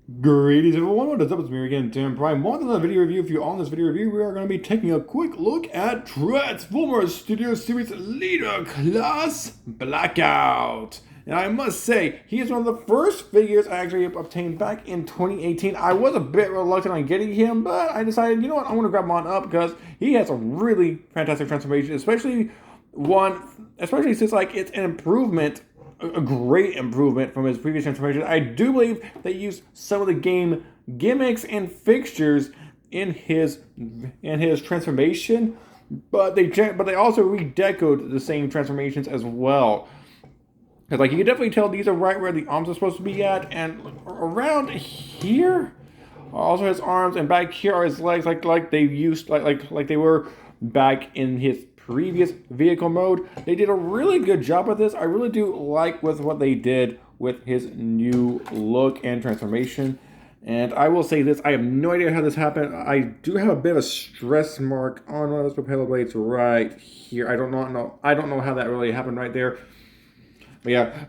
Greetings everyone, what is up? It's me again, Tim Prime. Welcome to the video review. If you're on this video review, we are going to be taking a quick look at Transformers Studio Series Leader Class Blackout. And I must say, he is one of the first figures I actually obtained back in 2018. I was a bit reluctant on getting him, but I decided, you know what, I want to grab him on up because he has a really fantastic transformation, especially since like it's an improvement, a great improvement from his previous transformation. I do believe they used some of the game gimmicks and fixtures in his transformation, but they also redecoed the same transformations as well. Because like you can definitely tell these are right where the arms are supposed to be at, and around here, also his arms, and back here are his legs, like they used like they were back in his previous vehicle mode. They did a really good job with this. I really do like with what they did with his new look and transformation. And I will say this, I have no idea how this happened. I do have a bit of a stress mark on one of those propeller blades right here. I don't know how that really happened right there. But yeah,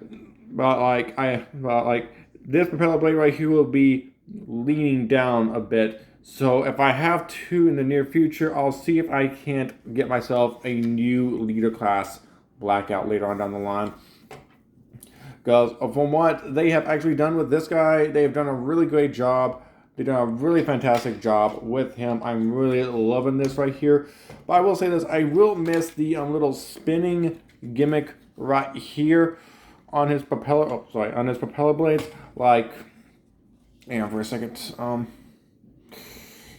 but like this propeller blade right here will be leaning down a bit. So if I have to in the near future, I'll see if I can't get myself a new leader class Blackout later on down the line. Because from what they have actually done with this guy, they've done a really great job. They've done a really fantastic job with him. I'm really loving this right here. But I will say this, I will miss the little spinning gimmick right here on his propeller blades. Like, hang on for a second.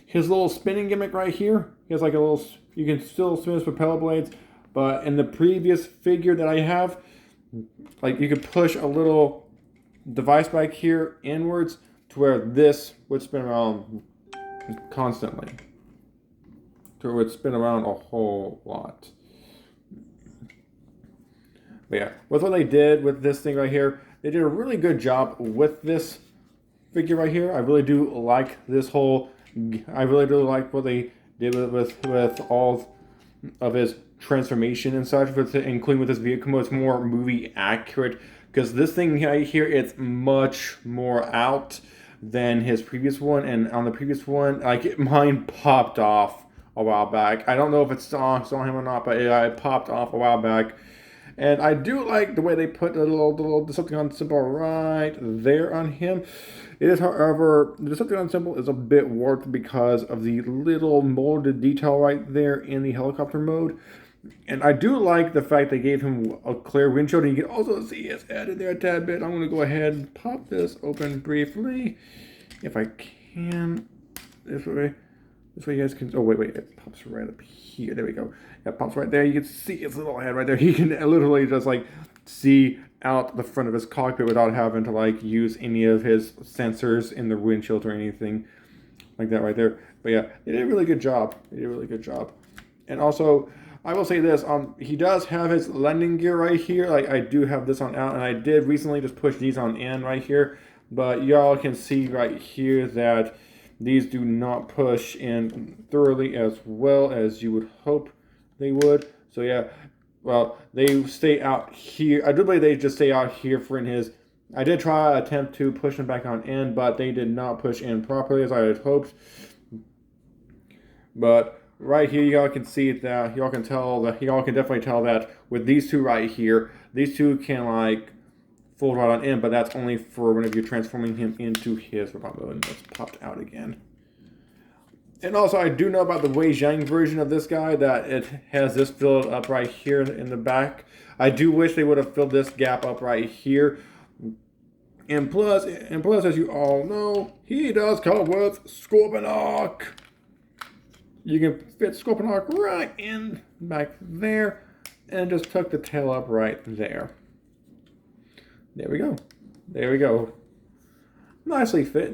His little spinning gimmick right here, he has like a little, you can still spin his propeller blades, but in the previous figure that I have, like you could push a little device back here inwards to where this would spin around constantly. To where it would spin around a whole lot. But yeah, with what they did with this thing right here, they did a really good job with this figure right here. I really do like this whole, I really do like what they did with all of his transformation and such, including with this vehicle mode. It's more movie accurate, because this thing right here, it's much more out than his previous one. And on the previous one, like mine popped off a while back. I don't know if it's saw him or not, but it popped off a while back. And I do like the way they put the little Decepticon symbol right there on him. It is, however, the Decepticon symbol is a bit warped because of the little molded detail right there in the helicopter mode. And I do like the fact they gave him a clear windshield, and you can also see his head in there a tad bit. I'm going to go ahead and pop this open briefly, if I can, this way. This way you guys can, oh wait, it pops right up here. There we go. It pops right there. You can see his little head right there. He can literally just like see out the front of his cockpit without having to like use any of his sensors in the windshield or anything like that right there. But yeah, they did a really good job. They did a really good job. And also, I will say this, he does have his landing gear right here. Like I do have this on out, and I did recently just push these on in right here. But y'all can see right here that these do not push in thoroughly as well as you would hope they would. So yeah, well, they stay out here. I do believe they just stay out here for in his. I did try attempt to push them back on in, but they did not push in properly as I had hoped. But right here, y'all can see that, y'all can definitely tell that with these two right here, these two can like fold right on in, but that's only for whenever you're transforming him into his robot mode. And that's popped out again. And also, I do know about the Wei Zhang version of this guy, that it has this filled up right here in the back. I do wish they would have filled this gap up right here. And plus, as you all know, he does come with Scorponok. You can fit Scorponok right in back there, and just tuck the tail up right there. There we go. There we go. Nicely fit,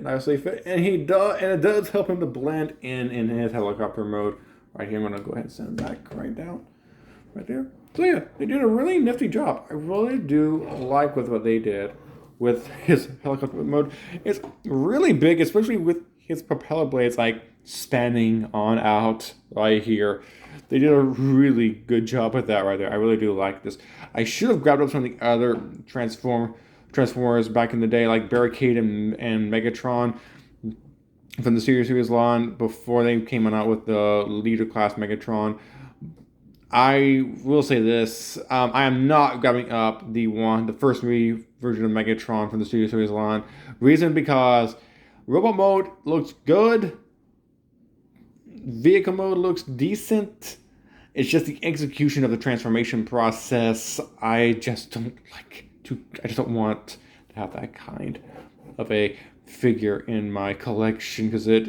and it does help him to blend in his helicopter mode. Right here, I'm gonna go ahead and send it back right down, right there. So yeah, they did a really nifty job. I really do like with what they did with his helicopter mode. It's really big, especially with his propeller blades like standing on out right here. They did a really good job with that right there. I really do like this. I should have grabbed up some of the other Transformers back in the day, like Barricade and Megatron from the series line before they came out with the leader class Megatron. I will say this: I am not grabbing up the first version of Megatron from the Studio Series line. Reason because robot mode looks good, vehicle mode looks decent. It's just the execution of the transformation process. I just don't want to have that kind of a figure in my collection because it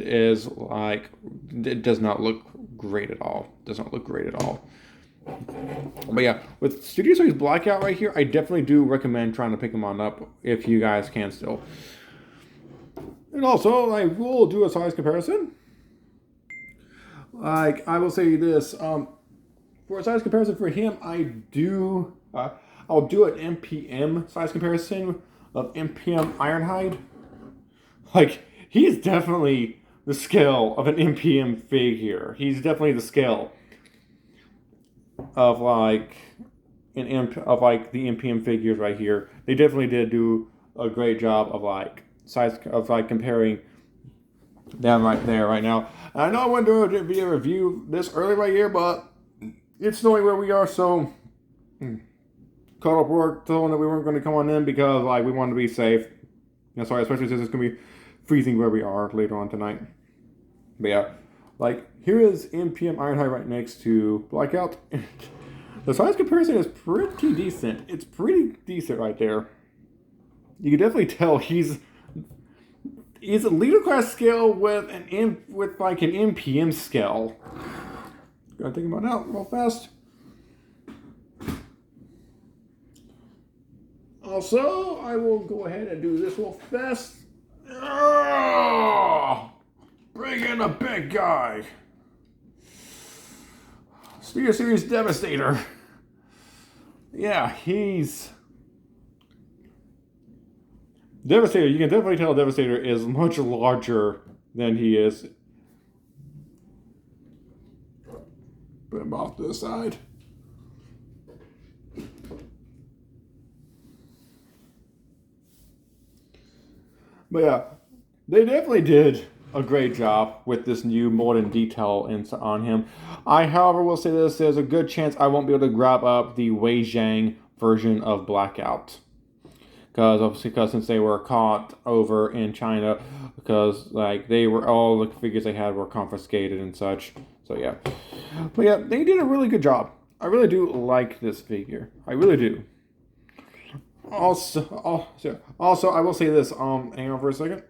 does not look great at all. But yeah, with Studio Series Blackout right here, I definitely do recommend trying to pick them on up if you guys can still. And also, I will do a size comparison. Like, I will say this, for a size comparison for him, I'll do an MPM size comparison of MPM Ironhide. Like, he's definitely the scale of an MPM figure. He's definitely the scale of the MPM figures right here. They definitely did do a great job of comparing them right there right now. And I know I wouldn't do a video review this early right here, but it's snowing where we are, so caught up work telling that we weren't going to come on in because we wanted to be safe. Sorry, especially since it's going to be freezing where we are later on tonight. But yeah, here is MPM Ironhide right next to Blackout. The size comparison is pretty decent. It's pretty decent right there. You can definitely tell he's a leader class scale with an MPM scale. Gonna take him on out real fast. Also, I will go ahead and do this real fast. Bring in a big guy. Studio Series Devastator. Yeah, he's Devastator. You can definitely tell Devastator is much larger than he is. Put him off to the side. But yeah, they definitely did a great job with this new modern detail on him. I, however, will say this: there's a good chance I won't be able to grab up the Wei Zhang version of Blackout. Because since they were caught over in China, because they were all the figures they had were confiscated and such. So yeah, but yeah, they did a really good job. I really do like this figure. I really do. Also, I will say this. Hang on for a second.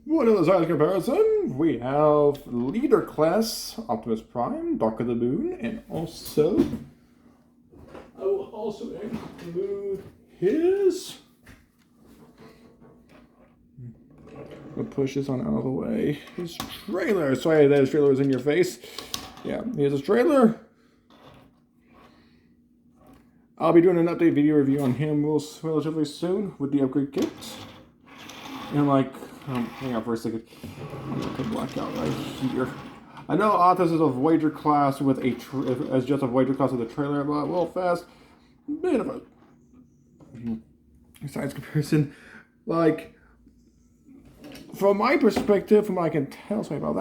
What other size comparison? We have Leader Class Optimus Prime, Dark of the Moon, and also I will also include his. We'll push this on out of the way. His trailer. Sorry that his trailer is in your face. Yeah, here's his trailer. I'll be doing an update video review on him relatively soon with the upgrade kit. And hang on for a second. I'm gonna put Blackout right here. I know Autos is a Voyager class with as just a Voyager class with a trailer, but real fast, bit of a size comparison. From my perspective, from what I can tell, sorry about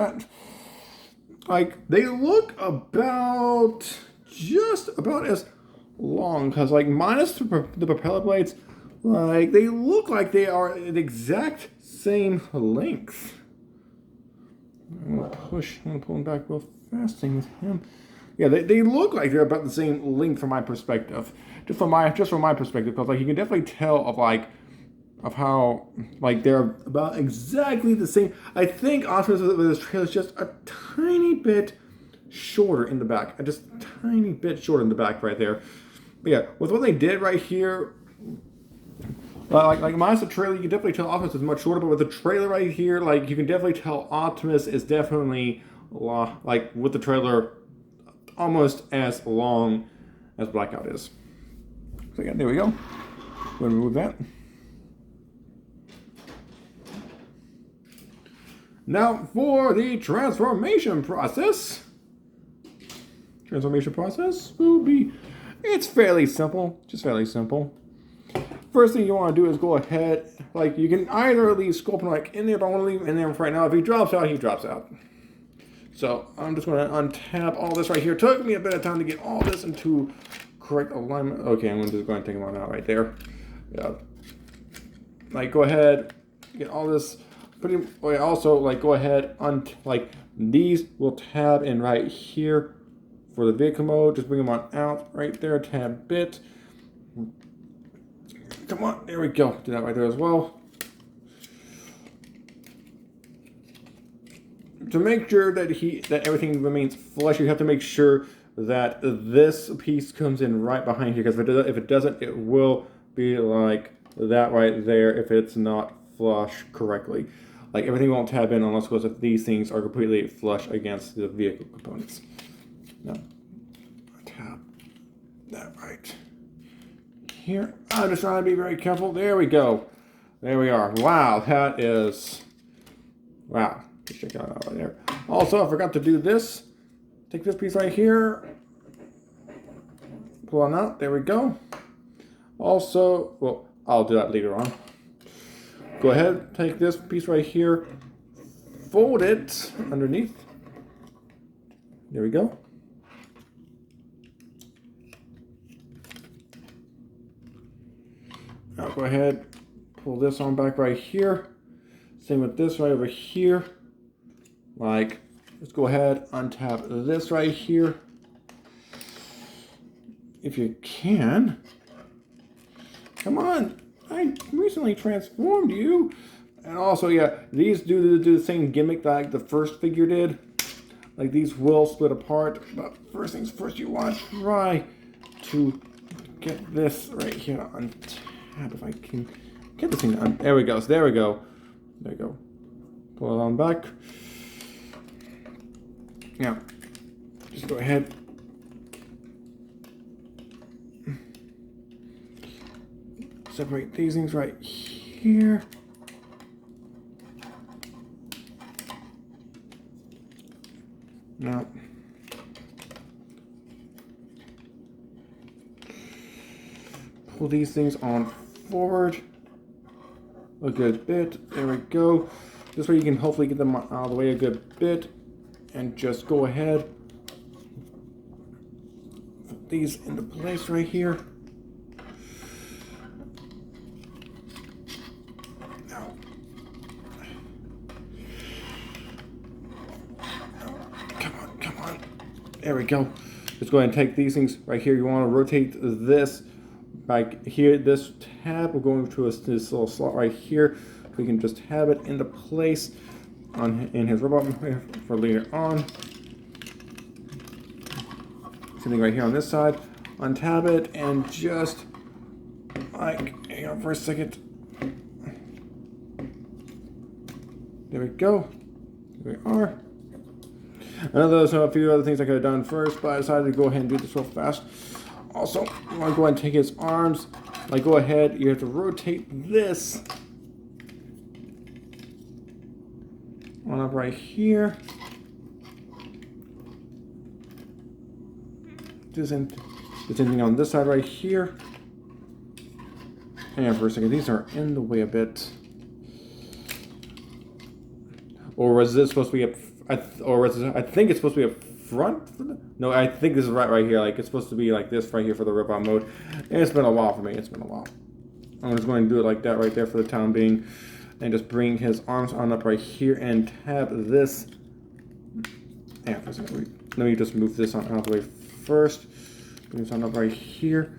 that. They look just about as long, because minus the propeller blades, they look like they are the exact same length. I'm gonna pull them back real fast. Same with him. Yeah, they look like they're about the same length from my perspective. Just from my perspective, because you can definitely tell of how they're about exactly the same. I think Optimus with this trailer is just a tiny bit shorter in the back. Just a tiny bit shorter in the back right there. But yeah, with what they did right here, minus the trailer, you can definitely tell Optimus is much shorter. But with the trailer right here, you can definitely tell Optimus is definitely with the trailer almost as long as Blackout is. So yeah, there we go. I'm gonna remove that. Now for the transformation process. Transformation process will be, it's fairly simple, just fairly simple. first thing you want to do is go ahead, like you can either leave Sculpin like in there, but I want to leave him in there right now. If he drops out, he drops out. So I'm just going to untap all this right here. Took me a bit of time to get all this into correct alignment. Okay, I'm just going to take him on out right there. Yeah. Like go ahead, get all this. Also, like go ahead like these will tab in right here for the vehicle mode. Just bring them on out right there. Tab bit. Come on, there we go. Do that right there as well. To make sure that everything remains flush, you have to make sure that this piece comes in right behind here, because if it doesn't, it will be like that right there if it's not flush correctly. Like everything won't tab in unless if these things are completely flush against the vehicle components. Now, tab that right here. I'm just trying to be very careful. There we go. There we are. Wow, that is... Wow. Let's check that out right there. Also, I forgot to do this. Take this piece right here. Pull on out. There we go. Also, well, I'll do that later on. Go ahead, take this piece right here. Fold it underneath. There we go. Now go ahead, pull this on back right here. Same with this right over here. Like, let's go ahead, untap this right here. If you can. Come on, I recently transformed you. And also, yeah, these do the same gimmick that like the first figure did. Like these will split apart, but first things first, you want to try to get this right here on tab. If I can get this thing on, there we go. So there we go. There we go. Pull it on back. Now, just go ahead. Separate these things right here. Now, pull these things on forward a good bit. There we go. This way you can hopefully get them out of the way a good bit. And just go ahead. Put these into place right here. Now. Come on. There we go. Just go ahead and take these things right here. You want to rotate this like here. This tab will go into this little slot right here. We can just tab it into place in his robot for later on. Same thing right here on this side. Untab it and just like hang on for a second. There we go. There we are. I know there's a few other things I could have done first, but I decided to go ahead and do this real fast. Also, you want to go ahead and take his arms. Like, go ahead. You have to rotate this on up right here. Do the same thing on this side right here. Hang on for a second. These are in the way a bit. Or was this supposed to be I think it's supposed to be up front. No, I think this is right here. Like it's supposed to be like this right here for the rip-out mode. And it's been a while for me. It's been a while. I'm just going to do it like that right there for the time being, and just bring his arms on up right here and tab this. Yeah, for a second. Let me just move this on out of the way first. Bring this on up right here.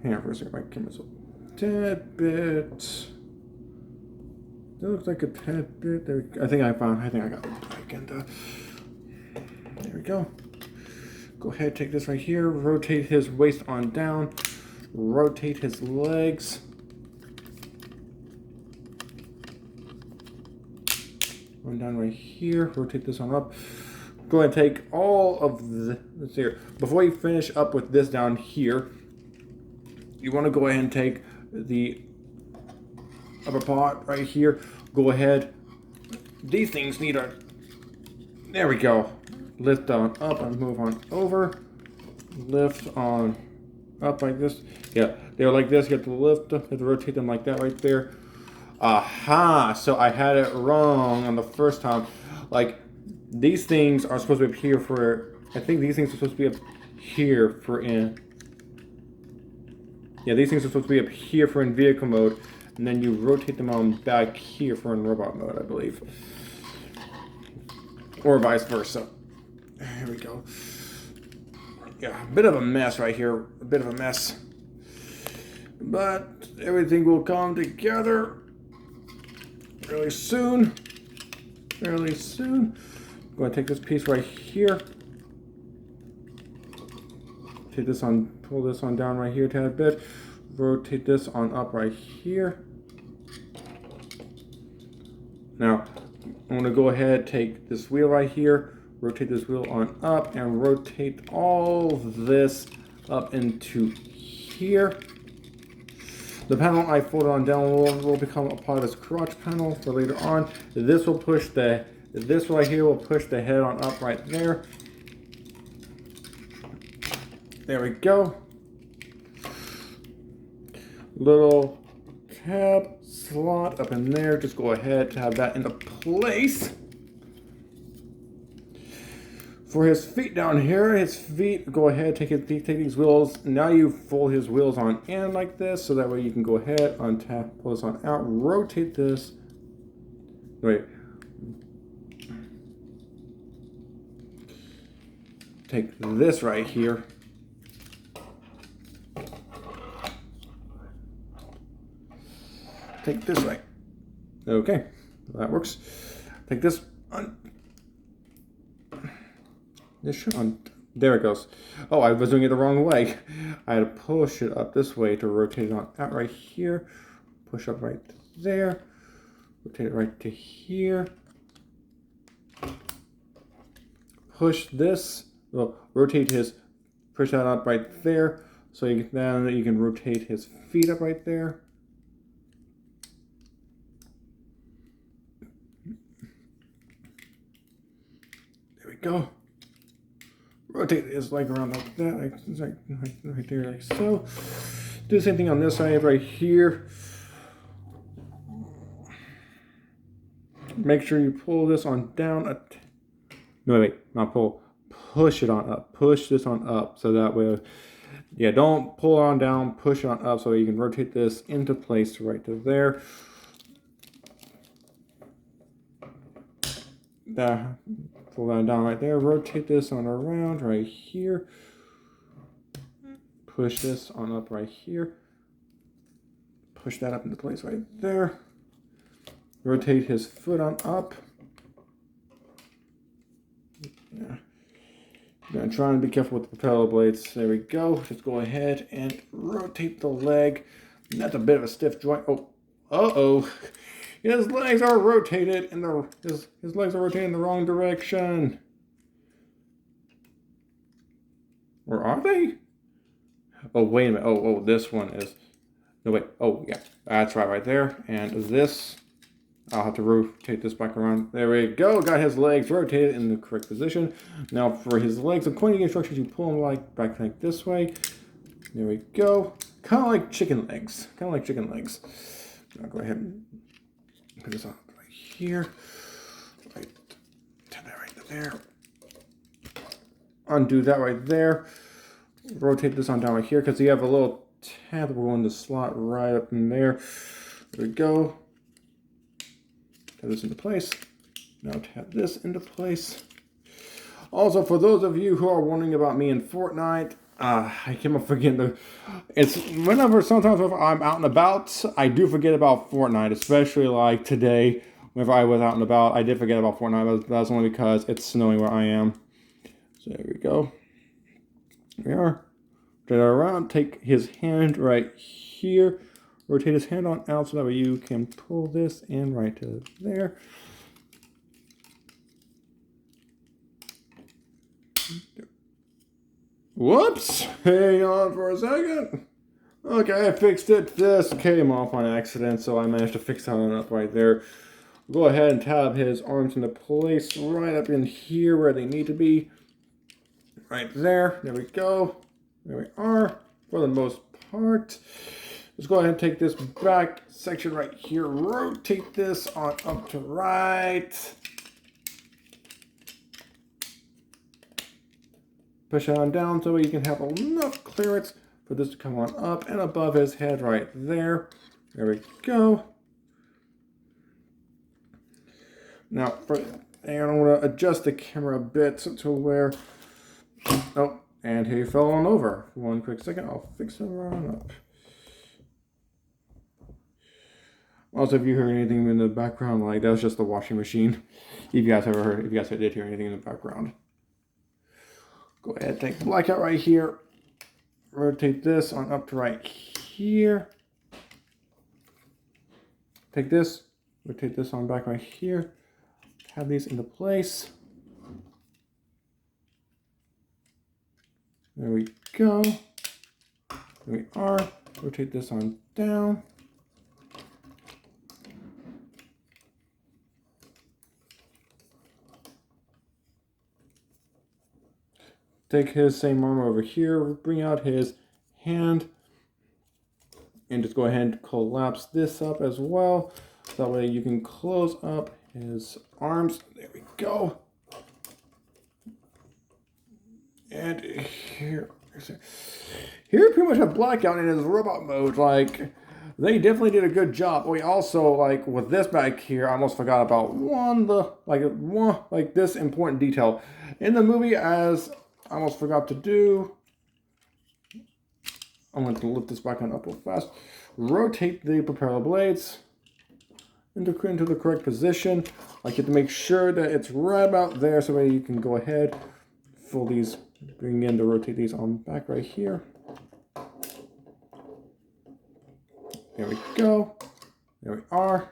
Hang on for a second, my camera's a tad bit. That looks like a tad bit. There, I think I got it back, and there we go. Go ahead, take this right here, rotate his waist on down, rotate his legs. One down right here, rotate this on up. Go ahead and take all of the, let's see here. Before you finish up with this down here, you want to go ahead and take the upper part right here. Go ahead. These things need a There we go. Lift on up and move on over. Lift on up like this. Yeah, they're like this. You have to lift them, you have to rotate them like that right there. Aha! So I had it wrong on the first time. Like, these things are supposed to be up here for... I think these things are supposed to be up here for in... Yeah, these things are supposed to be up here for in vehicle mode. And then you rotate them on back here for in robot mode, I believe. Or vice versa. Here we go. Yeah, a bit of a mess right here. A bit of a mess. But everything will come together really soon. Fairly soon. I'm going to take this piece right here. Take this on, pull this on down right here a tad bit. Rotate this on up right here. Now, I'm going to go ahead, take this wheel right here, rotate this wheel on up, and rotate all this up into here. The panel I folded on down will become a part of this crotch panel for later on. This will push this right here will push the head on up right there. There we go. Little tab slot up in there. Just go ahead to have that into place. For his feet down here, his feet, go ahead, take these wheels. Now you fold his wheels on in like this, so that way you can go ahead, untap, pull this on out, rotate this. Wait. Take this right here. Take this right. Okay, that works. Take this on. This should on. There it goes. Oh, I was doing it the wrong way. I had to push it up this way to rotate it on out right here. Push up right there. Rotate it right to here. Push this. Well, rotate his. Push that up right there. So you can, then you can rotate his feet up right there. There we go. Rotate his leg around like that, right there, like so. Do the same thing on this side right here. Make sure you pull this on down. No, wait, not pull. Push it on up. Push this on up, so that way, yeah, don't pull on down. Push on up, so you can rotate this into place right to there. Pull that down right there. Rotate this on around right here. Push this on up right here. Push that up into place right there. Rotate his foot on up. Yeah. Gonna try and be careful with the propeller blades. There we go. Just go ahead and rotate the leg. And that's a bit of a stiff joint. Oh, uh-oh. His legs are rotated in the his legs are rotating in the wrong direction. Or are they? Oh, wait a minute. Oh, this one is. No, wait. Oh, yeah. That's right there. And this, I'll have to rotate this back around. There we go. Got his legs rotated in the correct position. Now for his legs, according to the instructions, you pull them back like this way. There we go. Kind of like chicken legs. Kind of like chicken legs. I'll go ahead and put this on right here. Right. Turn that right there. Undo that right there. Rotate this on down right here because you have a little tab that will go in the slot right up in there. There we go. Tab this into place. Now tab this into place. Also, for those of you who are wondering about me in Fortnite, I keep on forgetting it's whenever sometimes if I'm out and about, I do forget about Fortnite, especially like today. Whenever I was out and about, I did forget about Fortnite, but that's only because it's snowing where I am. So there we go. There we are. Rotate it around. Take his hand right here. Rotate his hand on out so that way you can pull this in right to there. Whoops! Hang on for a second. Okay, I fixed it. This came off on accident, so I managed to fix that one up right there. Go ahead and tab his arms into place right up in here where they need to be. Right there. There we go. There we are for the most part. Let's go ahead and take this back section right here. Rotate this on up to right. Push it on down so you can have enough clearance for this to come on up and above his head right there. There we go. Now, and I'm going to adjust the camera a bit to where... Oh, and he fell on over. One quick second, I'll fix him right up. Also, if you hear anything in the background, like that was just the washing machine. If you guys did hear anything in the background. Go ahead, take Blackout right here. Rotate this on up to right here. Take this, rotate this on back right here. Have these into place. There we go. There we are. Rotate this on down. Take his same arm over here, bring out his hand, and just go ahead and collapse this up as well. That way you can close up his arms. There we go. And here pretty much have Blackout in his robot mode. Like, they definitely did a good job. We also, like, with this back here, I almost forgot about this important detail. In the movie, as I almost forgot to do, I'm going to lift this back on up real fast. Rotate the propeller blades into the correct position. Like, you have to make sure that it's right about there so that you can go ahead, fold these, bring in to rotate these on back right here. There we go. There we are.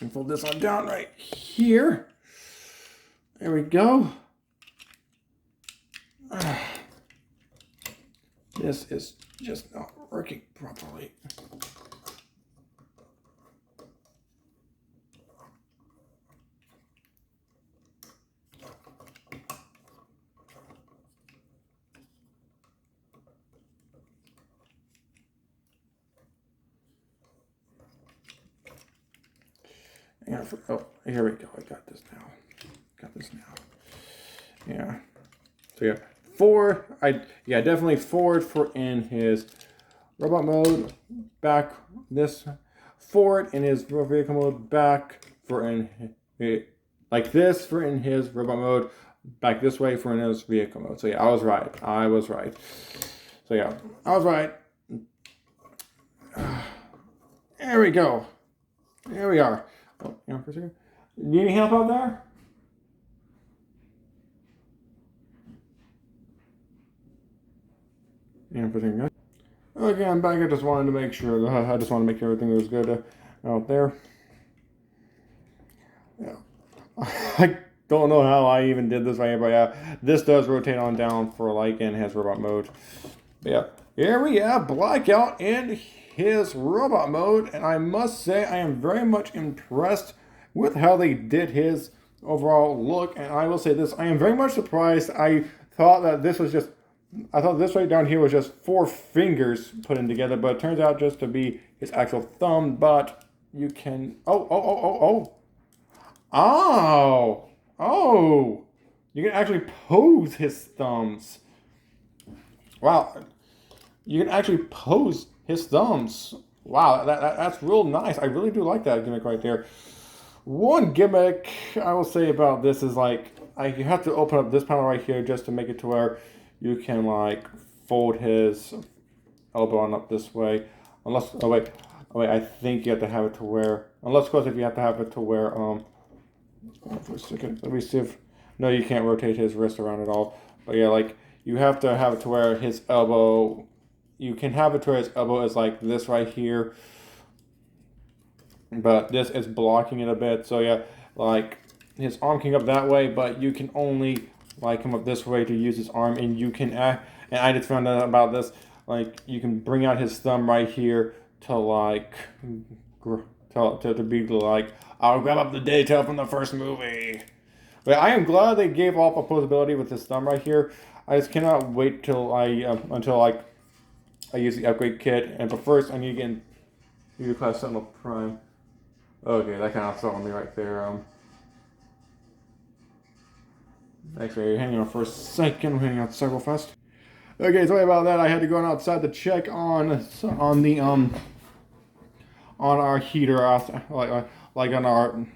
And fold this on down right here. There we go. This is just not working properly. Oh, here we go. I got this now. Yeah. So yeah, forward. Definitely forward for in his robot mode. Back this forward in his vehicle mode. Back for in like this for in his robot mode. Back this way for in his vehicle mode. So yeah, I was right. So yeah, I was right. There we go. There we are. Oh, hang on for a second. Need any help out there? And for a second. Okay, I'm back. I just wanted to make sure. I just wanted to make sure everything was good out there. Yeah. I don't know how I even did this right here, but yeah, this does rotate on down for like in his robot mode. But yeah, here we have Blackout in his robot mode, and I must say I am very much impressed with how they did his overall look. And I will say this, I am very much surprised. I thought this right down here was just 4 fingers put in together, but it turns out just to be his actual thumb. But you can you can actually pose his thumbs. Wow, you can actually pose his thumbs. Wow, that's real nice. I really do like that gimmick right there. One gimmick I will say about this is like you have to open up this panel right here just to make it to where you can like fold his elbow on up this way. Unless I think you have to have it to where, unless of course if you have to have it to where for a second, let me see if, no, you can't rotate his wrist around at all. But yeah, like you have to have it to where his elbow, you can have it to where his elbow is like this right here, but this is blocking it a bit. So yeah, like his arm can go up that way, but you can only like come up this way to use his arm. And you can and I just found out about this, like you can bring out his thumb right here to like to be like, I'll grab up the detail from the first movie. But I am glad they gave off opposability with this thumb right here. I just cannot wait till until like I use the upgrade kit. But first I need to get into class Sentinel Prime. Okay, that kind of startled me right there. Actually, hang on for a second. I'm hanging out several fast. Okay, sorry about that. I had to go outside to check on the on our heater, like on our,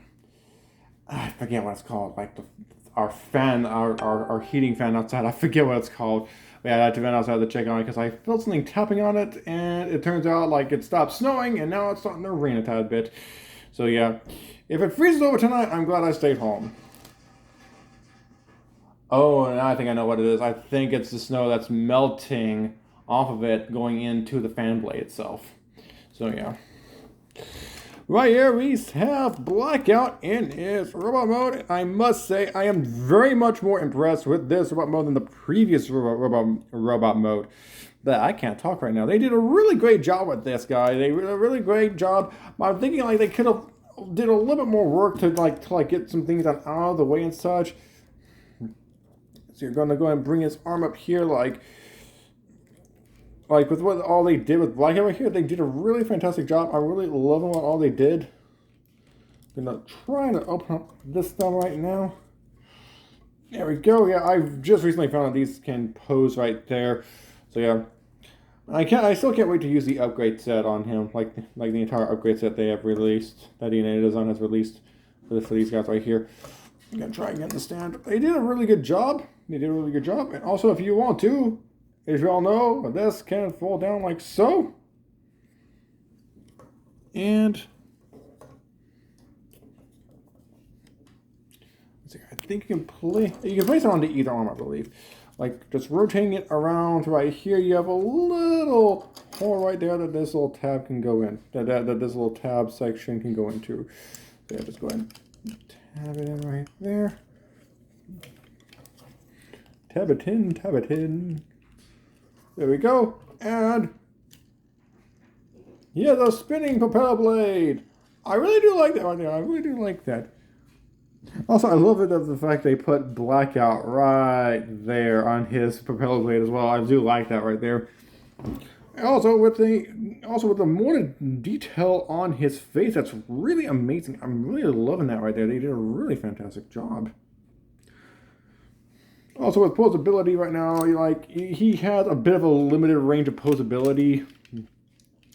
I forget what it's called, like our fan, our heating fan outside. I forget what it's called. But yeah, I had to run outside to check on it because I felt something tapping on it, and it turns out like it stopped snowing, and now it's starting to rain a tad bit. So yeah, if it freezes over tonight, I'm glad I stayed home. Oh, and I think I know what it is. I think it's the snow that's melting off of it going into the fan blade itself. So yeah. Right here we have Blackout in his robot mode. I must say I am very much more impressed with this robot mode than the previous robot mode. That I can't talk right now. They did a really great job with this guy. They did a really great job. I'm thinking like they could have did a little bit more work to get some things out of the way and such. So you're gonna go ahead and bring his arm up here like with what all they did with Blackout right here. They did a really fantastic job. I'm really loving what all they did. I'm gonna try to open up this thumb right now. There we go. Yeah, I've just recently found that these can pose right there. So yeah. I still can't wait to use the upgrade set on him, like the entire upgrade set they have released, that DNA Design has released for these guys right here. I'm gonna try and get the stand. They did a really good job. And also, if you want to, as you all know, this can fall down like so. And let's see, I think you can place it onto either arm, I believe. Like just rotating it around right here, you have a little hole right there that this little tab can go in. That this little tab section can go into. So yeah, just go ahead and tab it in right there. Tab it in. There we go. And yeah, the spinning propeller blade. I really do like that right there. I really do like that. Also, I love it of the fact they put Blackout right there on his propeller blade as well. I do like that right there. Also with the more detail on his face, that's really amazing. I'm really loving that right there. They did a really fantastic job. Also with posability right now, he has a bit of a limited range of posability,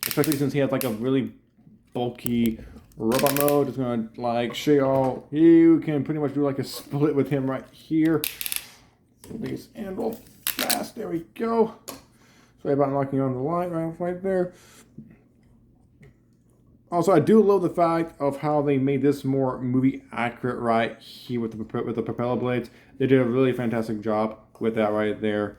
especially since he has like a really bulky robot mode. It's gonna show y'all you can pretty much do like a split with him right here. Please handle fast. There we go. Sorry about knocking on the light right there. Also, I do love the fact of how they made this more movie accurate right here with the propeller blades. They did a really fantastic job with that right there.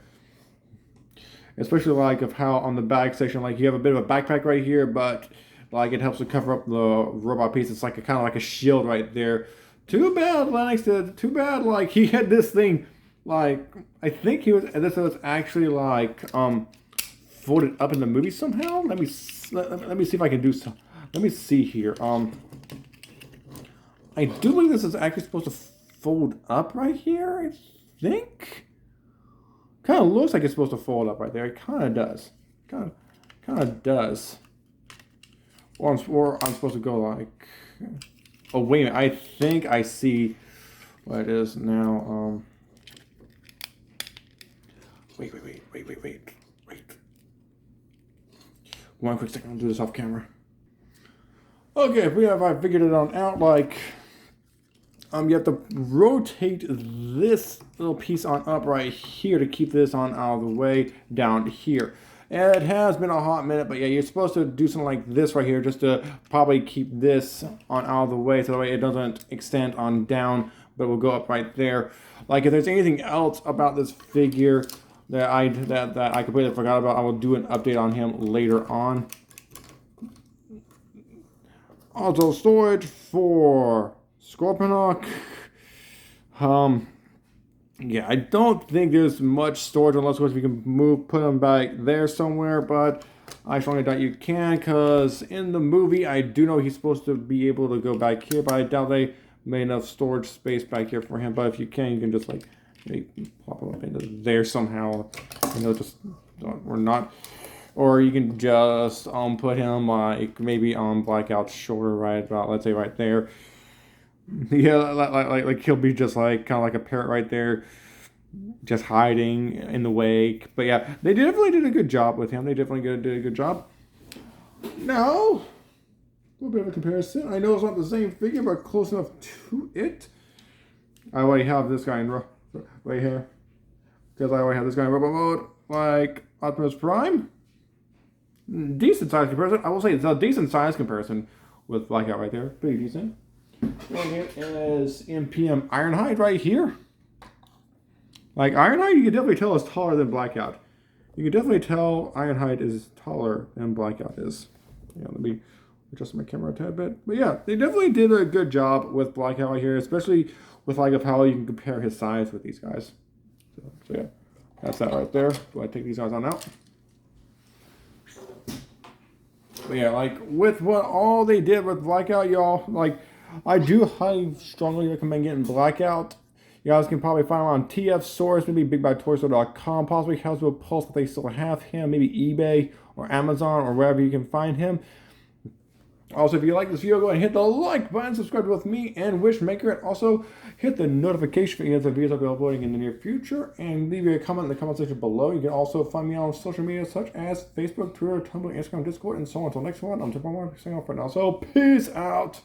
Especially of how on the back section, you have a bit of a backpack right here, but it helps to cover up the robot piece. It's kind of like a shield right there. Too bad, Lennox. Too bad. He had this thing. I think this was actually folded up in the movie somehow. Let me see if I can do some. Let me see here. I do believe this is actually supposed to fold up right here. I think. Kind of looks like it's supposed to fold up right there. It kind of does. Kind of does. Or I'm supposed to go oh wait a minute, I think I see what it is now. Wait. One quick second, I'll do this off camera. Okay, I figured it out. You have to rotate this little piece on up right here to keep this on out of the way down here. And it has been a hot minute, but yeah, you're supposed to do something like this right here just to probably keep this on out of the way so that way it doesn't extend on down, but will go up right there. If there's anything else about this figure that I completely forgot about, I will do an update on him later on. Also, storage for Scorponok. Yeah, I don't think there's much storage unless we can put them back there somewhere, but I strongly doubt you can, because in the movie, I do know he's supposed to be able to go back here, but I doubt they made enough storage space back here for him. But if you can just like maybe pop him up into there somehow. You know, just or not. Or you can just put him maybe on Blackout's shoulder, right about, let's say, right there. Yeah, like he'll be just like kind of like a parrot right there, just hiding in the wake. But yeah, they definitely did a good job with him. They definitely did a good job. Now, a little bit of a comparison. I know it's not the same figure, but close enough to it. I already have this guy in right here, because I already have this guy in robot mode, like Optimus Prime. Decent size comparison. I will say it's a decent size comparison with Blackout right there. Pretty decent. And it is MPM Ironhide right here. Like Ironhide, you can definitely tell is taller than Blackout. You can definitely tell Ironhide is taller than Blackout is. Yeah, let me adjust my camera a tad bit. But yeah, they definitely did a good job with Blackout right here, especially with like of how you can compare his size with these guys. So yeah, that's that right there. Do I take these guys on out? But yeah, like with what all they did with Blackout, y'all, like I do highly strongly recommend getting Blackout. You guys can probably find him on TF Source, maybe BigBadToyStore.com, possibly Hasbro Pulse if they still have him, maybe eBay or Amazon or wherever you can find him. Also, if you like this video, go ahead and hit the like button, subscribe with me and Wishmaker, and also hit the notification for any other videos I'll be uploading in the near future, and leave a comment in the comment section below. You can also find me on social media such as Facebook, Twitter, Tumblr, Instagram, Discord, and so on. Until next one, I'm Tip on saying off right now. So, peace out.